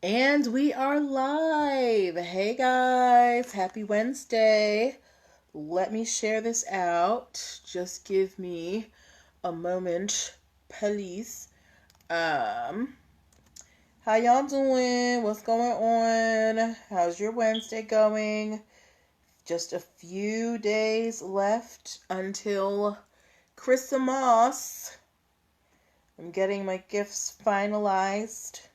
And we are live. Hey guys, happy Wednesday. Let me share this out. Just give me a moment, please. How y'all doing? What's going on? How's your Wednesday going? Just a few days left until Christmas. I'm getting my gifts finalized.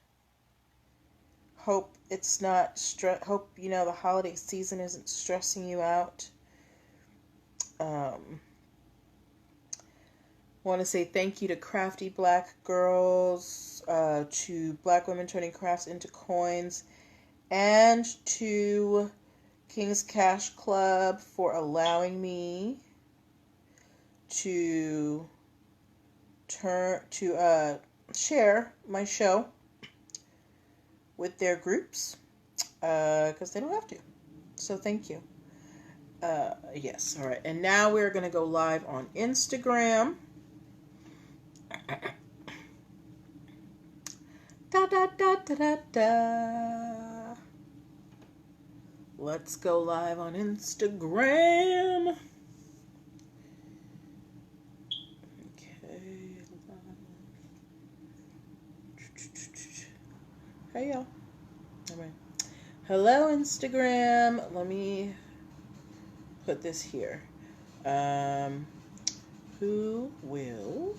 Hope it's not hope the holiday season isn't stressing you out. Want to say thank you to Crafty Black Girls, to Black Women Turning Crafts into Coins, and to King's Cash Club for allowing me to share my show with their groups, because they don't have to. So thank you. Yes, all right. And now we're going to go live on Instagram. Da da da da da da. Let's go live on Instagram. Okay. Hey y'all. All right. Hello Instagram. Let me put this here. Who will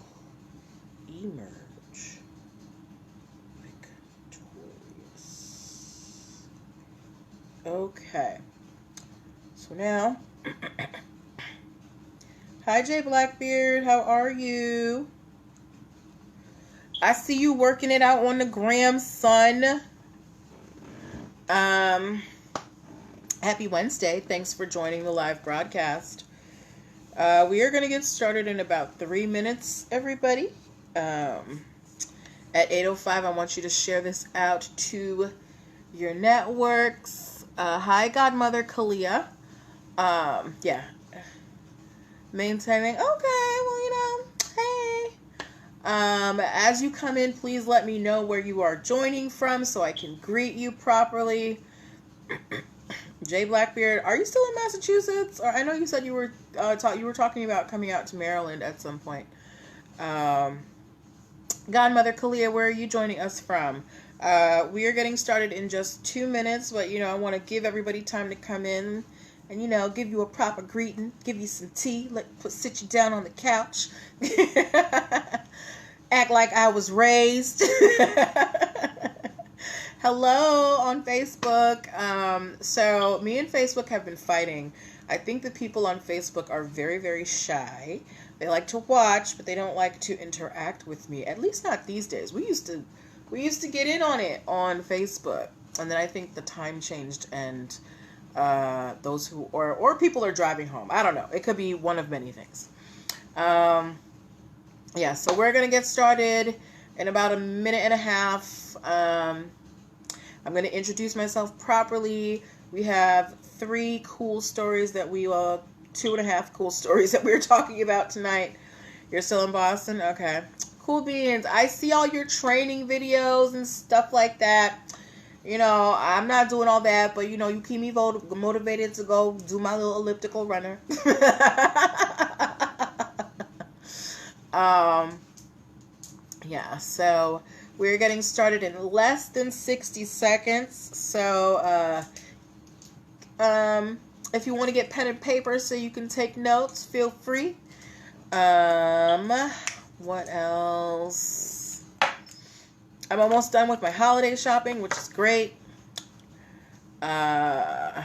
emerge victorious? Okay. So now, hi Jay Blackbeard, how are you? I see you working it out on the gram, son. Happy Wednesday. Thanks for joining the live broadcast. We are going to get started in about 3 minutes, everybody. At 8:05, I want you to share this out to your networks. Hi, Godmother Kalia. Yeah. Maintaining. Okay, well, hey. As you come in, please let me know where you are joining from so I can greet you properly. Jay Blackbeard, are you still in Massachusetts? Or I know you said you were talking about coming out to Maryland at some point. Godmother Kalia, where are you joining us from? We are getting started in just 2 minutes, but I want to give everybody time to come in and give you a proper greeting, give you some tea, sit you down on the couch, act like I was raised. Hello on Facebook. So me and Facebook have been fighting. I think the people on Facebook are very, very shy. They like to watch, but they don't like to interact with me. At least not these days. We used to get in on it on Facebook, and then I think the time changed, and those who or people are driving home. I don't know. It could be one of many things. Yeah. So we're gonna get started in about a minute and a half. I'm going to introduce myself properly. We have 3 cool stories that 2.5 cool stories that we're talking about tonight. You're still in Boston? Okay. Cool beans. I see all your training videos and stuff like that. I'm not doing all that, but you keep me motivated to go do my little elliptical runner. Yeah, so we're getting started in less than 60 seconds. So, if you want to get pen and paper so you can take notes, feel free. What else? I'm almost done with my holiday shopping, which is great. Yeah.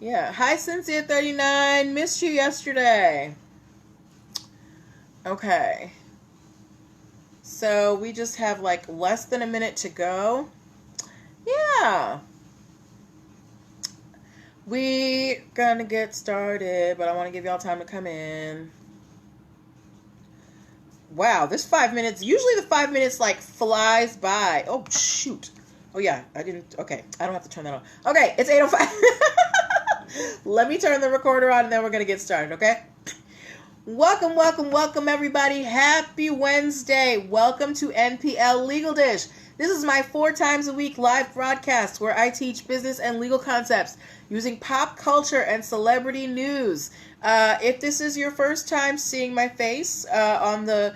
Hi, Cynthia39. Missed you yesterday. Okay. So we just have less than a minute to go. Yeah. We're gonna get started, but I want to give y'all time to come in. Wow, this 5 minutes, usually the 5 minutes flies by. Oh, shoot. Oh, yeah, okay, I don't have to turn that on. Okay, it's 8:05. Let me turn the recorder on and then we're gonna get started, okay? Welcome, welcome, welcome, everybody. Happy Wednesday. Welcome to NPL Legal Dish. This is my 4 times a week live broadcast where I teach business and legal concepts using pop culture and celebrity news. If this is your first time seeing my face on the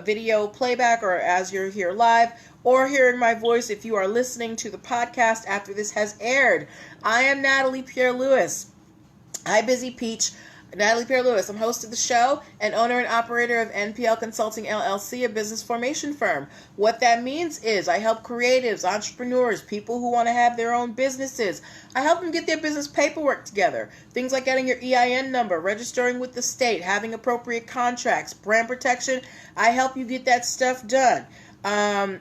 video playback or as you're here live, or hearing my voice if you are listening to the podcast after this has aired, I am Natalie Pierre-Louis. Hi, Busy Peach. Natalie Pierre-Louis. I'm host of the show and owner and operator of NPL Consulting LLC, a business formation firm. What that means is I help creatives, entrepreneurs, people who want to have their own businesses. I help them get their business paperwork together. Things like getting your EIN number, registering with the state, having appropriate contracts, brand protection. I help you get that stuff done.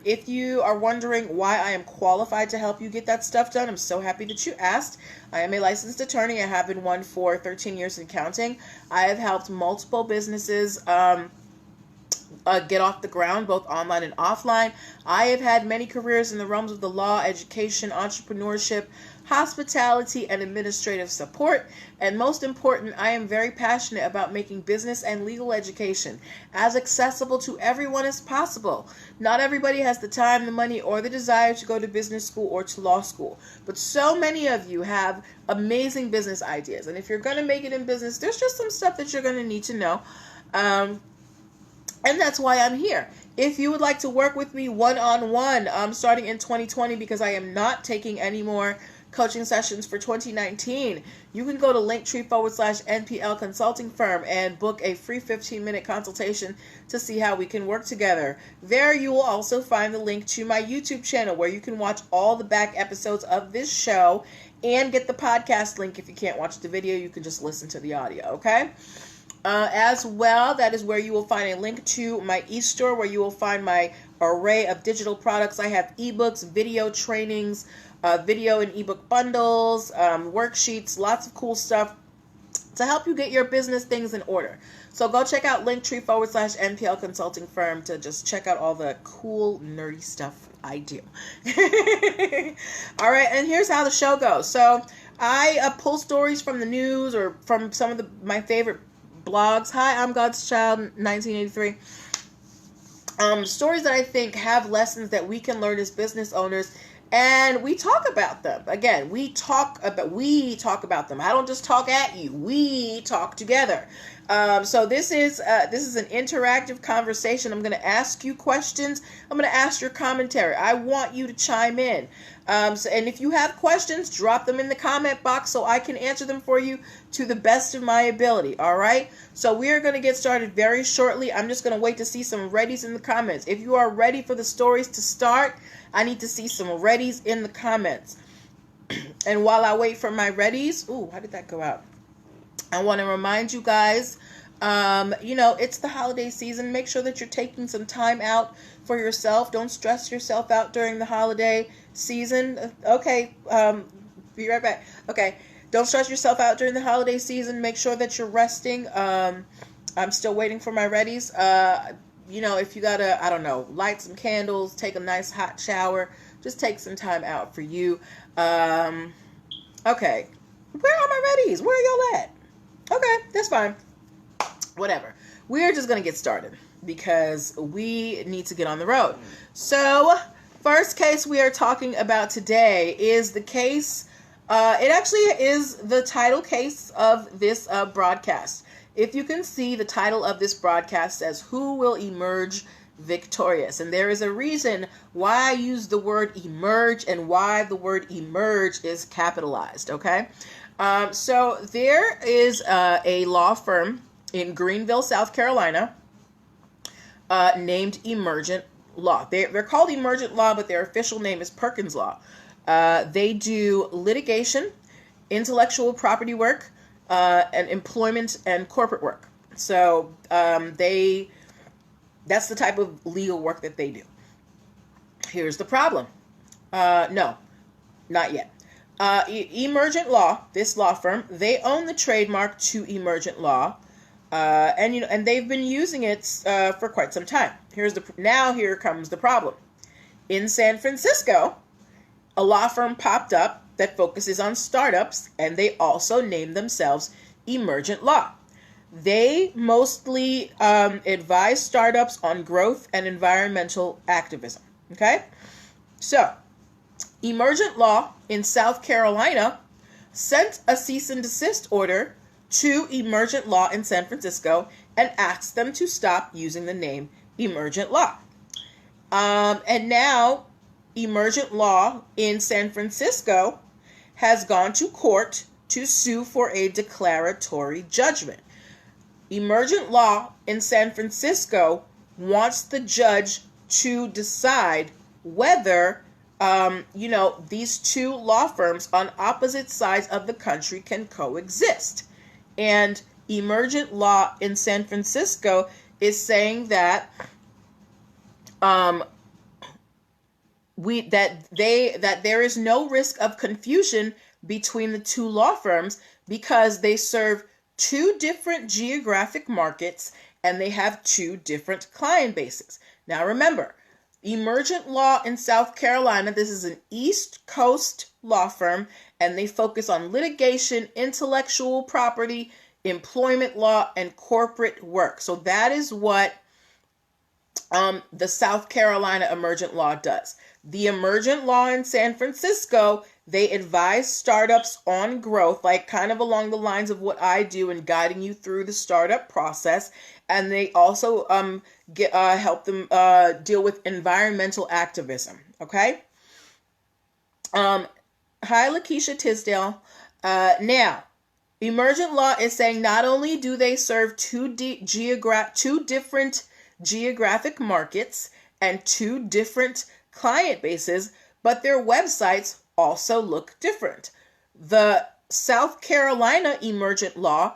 If you are wondering why I am qualified to help you get that stuff done, I'm so happy that you asked. I am a licensed attorney. I have been one for 13 years and counting. I have helped multiple businesses get off the ground, both online and offline. I have had many careers in the realms of the law, education, entrepreneurship, hospitality, and administrative support. And most important, I am very passionate about making business and legal education as accessible to everyone as possible. Not everybody has the time, the money, or the desire to go to business school or to law school. But so many of you have amazing business ideas. And if you're going to make it in business, there's just some stuff that you're going to need to know. And that's why I'm here. If you would like to work with me one-on-one, starting in 2020, because I am not taking any more coaching sessions for 2019, you can go to linktr.ee/NPL Consulting Firm and book a free 15-minute consultation to see how we can work together. There you will also find the link to my YouTube channel where you can watch all the back episodes of this show and get the podcast link. If you can't watch the video, you can just listen to the audio, okay? As well, that is where you will find a link to my e-store where you will find my array of digital products. I have ebooks, video trainings, video and ebook bundles, worksheets, lots of cool stuff to help you get your business things in order. So go check out linktr.ee/NPL Consulting Firm to just check out all the cool, nerdy stuff I do. All right, and here's how the show goes. So I pull stories from the news or from some of my favorite blogs. Hi, I'm God's Child, 1983. Stories that I think have lessons that we can learn as business owners, and we talk about them. Again, we talk about them. I don't just talk at you. We talk together. So this is an interactive conversation. I'm going to ask you questions. I'm going to ask your commentary. I want you to chime in. And if you have questions, drop them in the comment box so I can answer them for you to the best of my ability. All right. So we are going to get started very shortly. I'm just going to wait to see some readies in the comments. If you are ready for the stories to start, I need to see some readies in the comments. And while I wait for my readies, how did that go out? I want to remind you guys, it's the holiday season. Make sure that you're taking some time out for yourself. Don't stress yourself out during the holiday season. Okay, be right back. Okay, don't stress yourself out during the holiday season. Make sure that you're resting. I'm still waiting for my readies. If you gotta, light some candles, take a nice hot shower, just take some time out for you. Okay, where are my readies? Where are y'all at? Okay, that's fine. Whatever. We're just going to get started because we need to get on the road. So, first case we are talking about today is the case, it actually is the title case of this broadcast. If you can see, the title of this broadcast says, "Who will emerge victorious?" And there is a reason why I use the word emerge and why the word emerge is capitalized, okay? So there is a law firm in Greenville, South Carolina, named Emergent Law. They're called Emergent Law, but their official name is Perkins Law. They do litigation, intellectual property work, and employment and corporate work. So that's the type of legal work that they do. Here's the problem. No, not yet. Emergent Law, this law firm, they own the trademark to Emergent Law, and they've been using it for quite some time. Here comes the problem. In San Francisco, a law firm popped up that focuses on startups, and they also named themselves Emergent Law. They mostly advise startups on growth and environmental activism. Okay? So, Emergent Law in South Carolina sent a cease and desist order to Emergent Law in San Francisco and asked them to stop using the name Emergent Law. And now, Emergent Law in San Francisco has gone to court to sue for a declaratory judgment. Emergent Law in San Francisco wants the judge to decide whether, these two law firms on opposite sides of the country can coexist. And Emergent Law in San Francisco is saying that there is no risk of confusion between the two law firms because they serve two different geographic markets and they have two different client bases. Now remember, Emergent Law in South Carolina, this is an East Coast law firm, and they focus on litigation, intellectual property, employment law, and corporate work. So that is what the South Carolina Emergent Law does. The Emergent Law in San Francisco, they advise startups on growth, like kind of along the lines of what I do in guiding you through the startup process. And they also help them deal with environmental activism. Okay? Hi, Lakeisha Tisdale. Now, Emergent Law is saying not only do they serve two different geographic markets and two different client bases, but their websites also look different. The South Carolina Emergent Law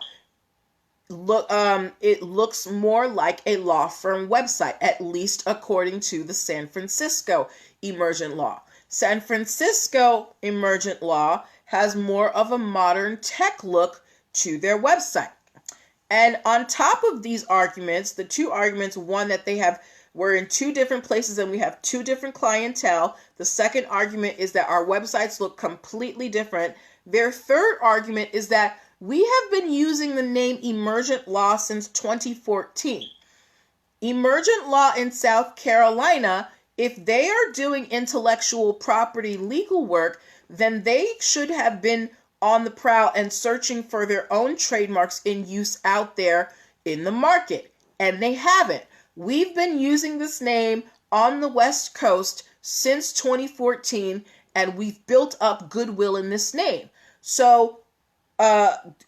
it looks more like a law firm website, at least according to the San Francisco Emergent Law. San Francisco Emergent Law has more of a modern tech look to their website. And on top of these arguments, the two arguments, one that we're in two different places and we have two different clientele. The second argument is that our websites look completely different. Their third argument is that we have been using the name Emergent Law since 2014. Emergent Law in South Carolina, if they are doing intellectual property legal work, then they should have been on the prowl and searching for their own trademarks in use out there in the market. And they haven't. We've been using this name on the West Coast since 2014, and we've built up goodwill in this name. So,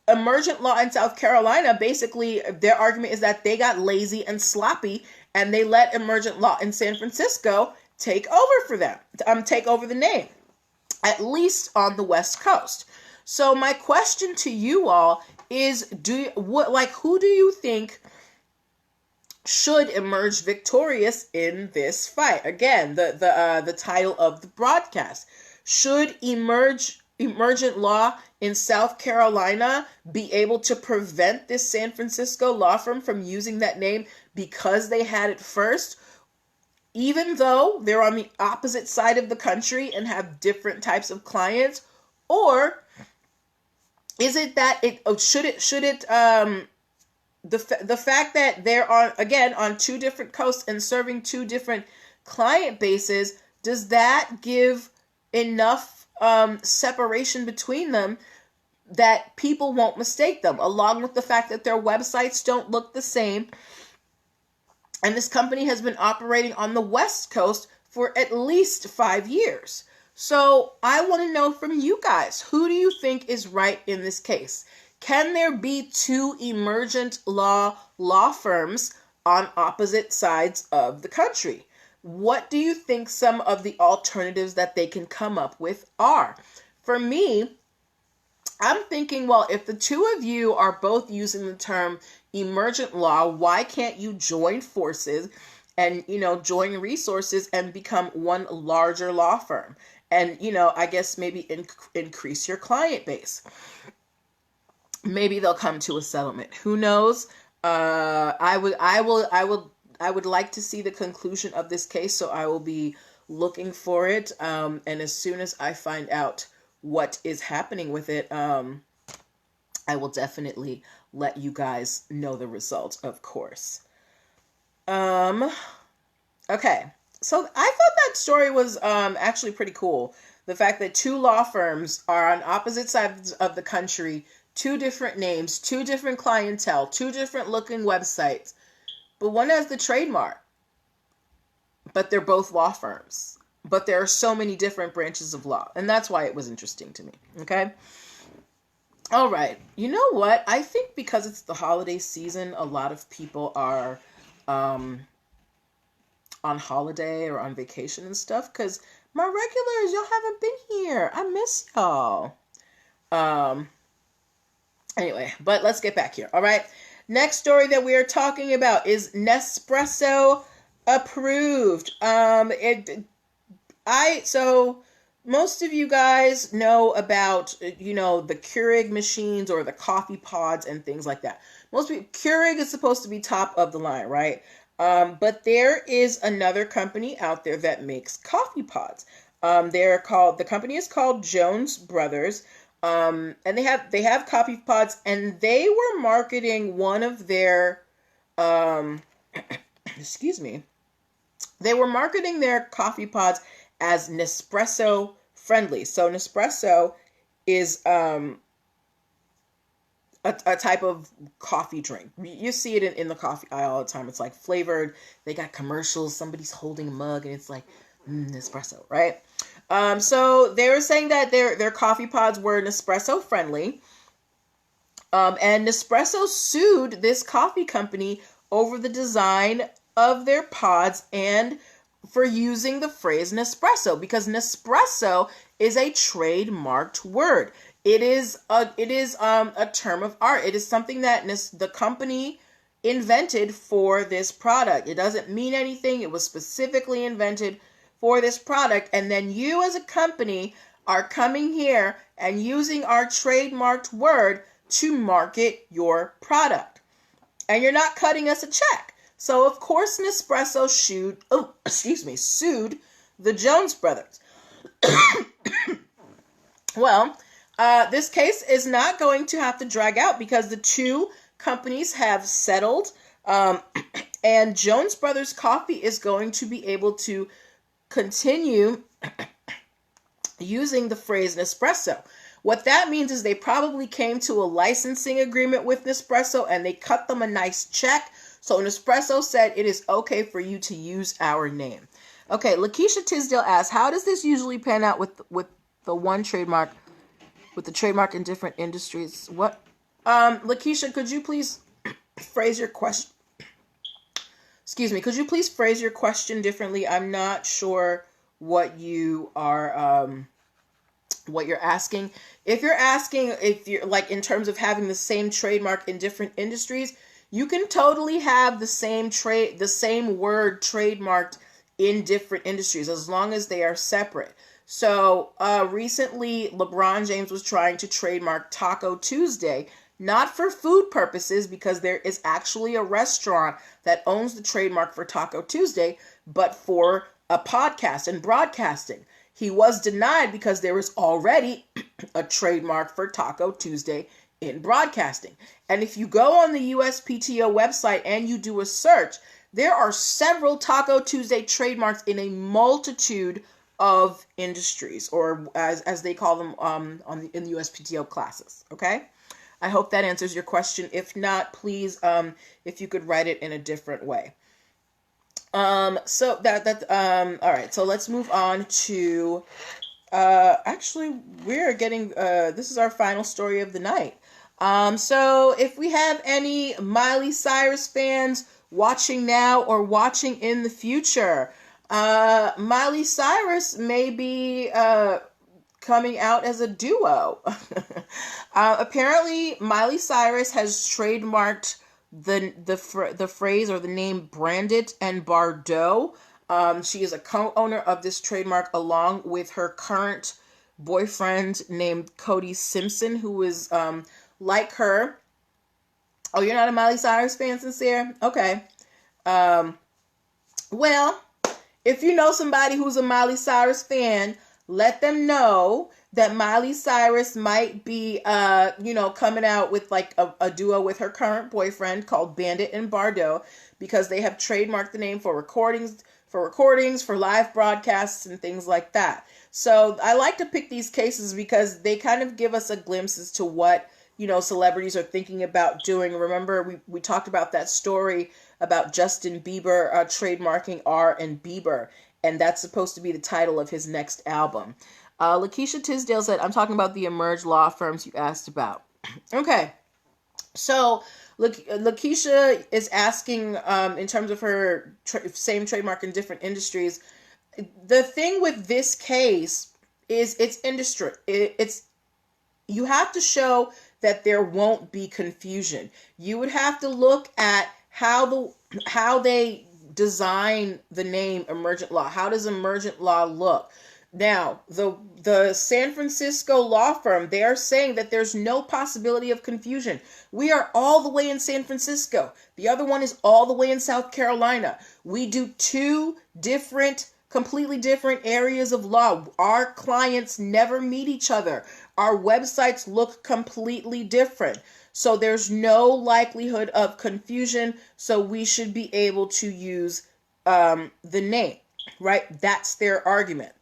Emergent Law in South Carolina, basically, their argument is that they got lazy and sloppy, and they let Emergent Law in San Francisco take over for them, take over the name, at least on the West Coast. So my question to you all is, who do you think should emerge victorious in this fight? Again, the title of the broadcast. Should Emergent Law in South Carolina be able to prevent this San Francisco law firm from using that name because they had it first, even though they're on the opposite side of the country and have different types of clients? Or is it that the fact that they're on two different coasts and serving two different client bases, does that give enough separation between them that people won't mistake them, along with the fact that their websites don't look the same? And this company has been operating on the West Coast for at least 5 years. So I want to know from you guys, who do you think is right in this case? Can there be two Emergent Law firms on opposite sides of the country? What do you think some of the alternatives that they can come up with are? For me, I'm thinking, well, if the two of you are both using the term Emergent Law, why can't you join forces and, join resources and become one larger law firm? And, I guess maybe increase your client base. Maybe they'll come to a settlement. Who knows? I would like to see the conclusion of this case, so I will be looking for it. And as soon as I find out what is happening with it, I will definitely let you guys know the results, of course. Okay. So I thought that story was actually pretty cool. The fact that two law firms are on opposite sides of the country, two different names, two different clientele, two different looking websites, but one has the trademark, but they're both law firms. But there are so many different branches of law, and that's why it was interesting to me. Okay? All right. You know what? I think because it's the holiday season, a lot of people are on holiday or on vacation and stuff, because my regulars, y'all haven't been here. I miss y'all. Anyway, but let's get back here. All right. Next story that we are talking about is Nespresso approved. So most of you guys know about, the Keurig machines or the coffee pods and things like that. Most people, Keurig is supposed to be top of the line, right? But there is another company out there that makes coffee pods. The company is called Jones Brothers. And they have coffee pods, and they were marketing one of their, excuse me, they were marketing their coffee pods as Nespresso friendly. So Nespresso is a type of coffee drink. You see it in the coffee aisle all the time. It's like flavored. They got commercials. Somebody's holding a mug, and it's like Nespresso, right? So they were saying that their coffee pods were Nespresso friendly. And Nespresso sued this coffee company over the design of their pods and for using the phrase Nespresso, because Nespresso is a trademarked word. It is a term of art. It is something that the company invented for this product. It doesn't mean anything. It was specifically invented for this product, and then you as a company are coming here and using our trademarked word to market your product. And you're not cutting us a check. So of course Nespresso sued the Jones Brothers. Well, this case is not going to have to drag out because the two companies have settled, and Jones Brothers Coffee is going to be able to continue using the phrase Nespresso. What that means is they probably came to a licensing agreement with Nespresso and they cut them a nice check. So Nespresso said it is okay for you to use our name. Okay, Lakeisha Tisdale asks, how does this usually pan out with the one trademark, with the trademark in different industries? What? Lakeisha, could you please phrase your question? Excuse me, could you please phrase your question differently? I'm not sure what you are, what you're asking. If you're asking if you're like in terms of having the same trademark in different industries, you can totally have the same word trademarked in different industries as long as they are separate. So recently, LeBron James was trying to trademark Taco Tuesday, not for food purposes, because there is actually a restaurant that owns the trademark for Taco Tuesday, but for a podcast and broadcasting. He was denied because there was already a trademark for Taco Tuesday in broadcasting. And if you go on the USPTO website and you do a search, there are several Taco Tuesday trademarks in a multitude of industries, or as they call them in the USPTO classes. Okay, I hope that answers your question. If not, please, if you could write it in a different way. All right. So let's move on to. Actually, we're getting. This is our final story of the night. So if we have any Miley Cyrus fans watching now or watching in the future, Miley Cyrus may be coming out as a duo. Apparently, Miley Cyrus has trademarked the phrase or the name Brandit and Bardot. She is a co-owner of this trademark along with her current boyfriend named Cody Simpson, who is like her. Oh, you're not a Miley Cyrus fan, Sincere? Okay. Well, if you know somebody who's a Miley Cyrus fan, let them know that Miley Cyrus might be, coming out with like a duo with her current boyfriend called Bandit and Bardot, because they have trademarked the name for recordings, for live broadcasts and things like that. So I like to pick these cases because they kind of give us a glimpse as to what, celebrities are thinking about doing. Remember, we talked about that story about Justin Bieber trademarking R and Bieber, and that's supposed to be the title of his next album. Lakeisha Tisdale said, I'm talking about the Emerge law firms you asked about. Okay, so Lakeisha is asking, in terms of her same trademark in different industries, the thing with this case is it's industry. You have to show that there won't be confusion. You would have to look at how they design the name Emergent Law. How does Emergent Law look? Now, the San Francisco law firm, they are saying that there's no possibility of confusion. We are all the way in San Francisco. The other one is all the way in South Carolina. We do two completely different areas of law. Our clients never meet each other. Our websites look completely different. So there's no likelihood of confusion. So we should be able to use the name, right? That's their argument.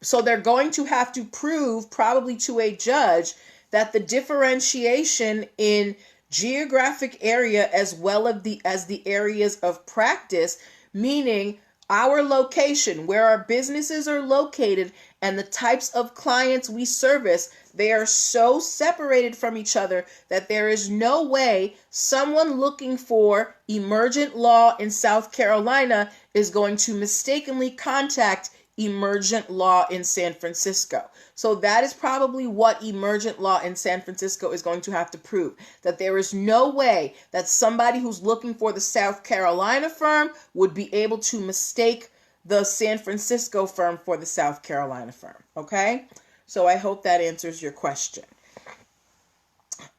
So they're going to have to prove, probably to a judge, that the differentiation in geographic area as well as the areas of practice, meaning our location, where our businesses are located, and the types of clients we service, they are so separated from each other that there is no way someone looking for Emergent Law in South Carolina is going to mistakenly contact Emergent Law in San Francisco. So that is probably what Emergent Law in San Francisco is going to have to prove. That there is no way that somebody who's looking for the South Carolina firm would be able to mistake the San Francisco firm for the South Carolina firm. Okay? So I hope that answers your question.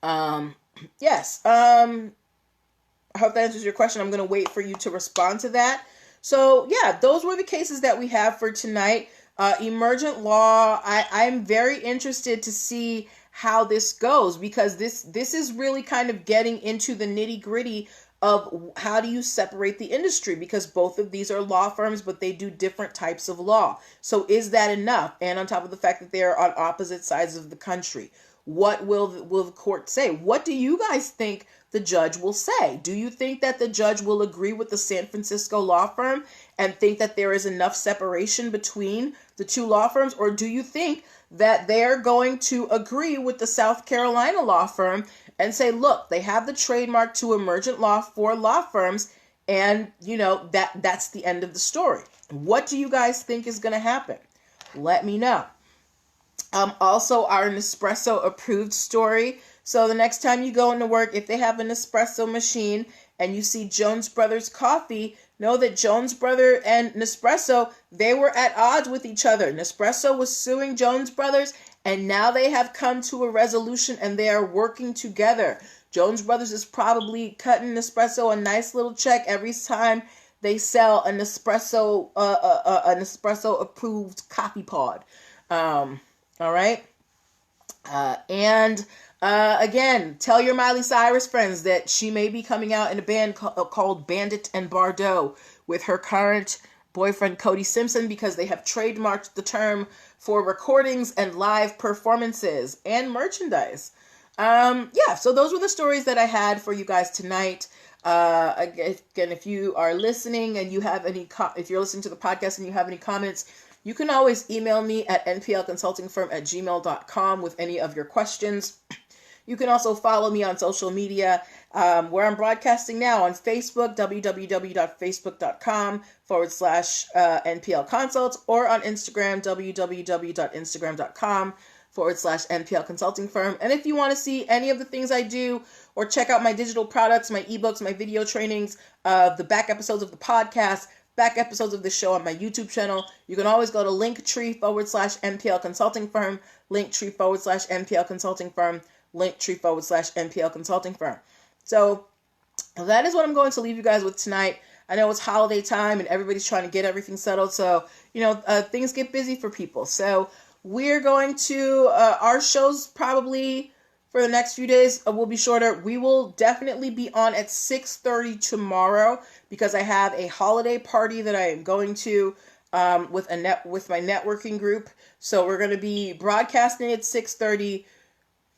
Yes. I hope that answers your question. I'm going to wait for you to respond to that. So yeah, those were the cases that we have for tonight. Emergent Law, I'm very interested to see how this goes, because this is really kind of getting into the nitty-gritty of how do you separate the industry, because both of these are law firms, but they do different types of law. So is that enough? And on top of the fact that they're on opposite sides of the country, what will the court say? What do you guys think the judge will say? Do you think that the judge will agree with the San Francisco law firm and think that there is enough separation between the two law firms? Or do you think that they're going to agree with the South Carolina law firm and say, look, they have the trademark to Emergent Law for law firms, and that's the end of the story? What do you guys think is going to happen? Let me know. Also, our Nespresso approved story. So the next time you go into work, if they have an espresso machine and you see Jones Brothers Coffee, know that Jones Brother and Nespresso, they were at odds with each other. Nespresso was suing Jones Brothers, and now they have come to a resolution and they are working together. Jones Brothers is probably cutting Nespresso a nice little check every time they sell an Nespresso approved coffee pod. All right. Again, tell your Miley Cyrus friends that she may be coming out in a band called Bandit and Bardot with her current boyfriend Cody Simpson, because they have trademarked the term for recordings and live performances and merchandise. So those were the stories that I had for you guys tonight. Again, if you are listening and you have if you're listening to the podcast and you have any comments, you can always email me at nplconsultingfirm@gmail.com with any of your questions. You can also follow me on social media, where I'm broadcasting now on Facebook, www.facebook.com/NPLconsults, or on Instagram, www.instagram.com/NPLconsultingfirm. And if you want to see any of the things I do, or check out my digital products, my ebooks, my video trainings, the back episodes of the podcast, back episodes of the show on my YouTube channel, you can always go to linktr.ee/NPLconsultingfirm, linktr.ee/NPLconsultingfirm, linktr.ee/NPLconsultingfirm. So that is what I'm going to leave you guys with tonight. I know it's holiday time and everybody's trying to get everything settled. So, things get busy for people. So we're going to, our shows probably for the next few days will be shorter. We will definitely be on at 6:30 tomorrow because I have a holiday party that I am going to with my networking group. So we're going to be broadcasting at 6:30,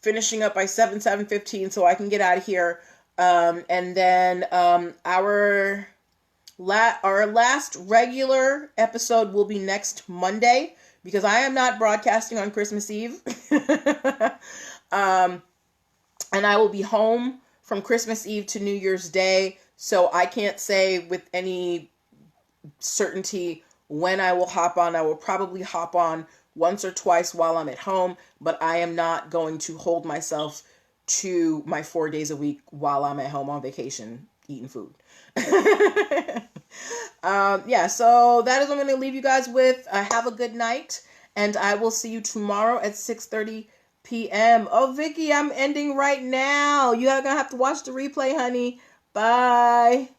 finishing up by 7:15 so I can get out of here. And then our last regular episode will be next Monday because I am not broadcasting on Christmas Eve. And I will be home from Christmas Eve to New Year's Day, so I can't say with any certainty when I will hop on. I will probably hop on once or twice while I'm at home, but I am not going to hold myself to my 4 days a week while I'm at home on vacation eating food. So that is what I'm going to leave you guys with. Have a good night, and I will see you tomorrow at 6:30 p.m. Oh, Vicky, I'm ending right now. You're going to have to watch the replay, honey. Bye.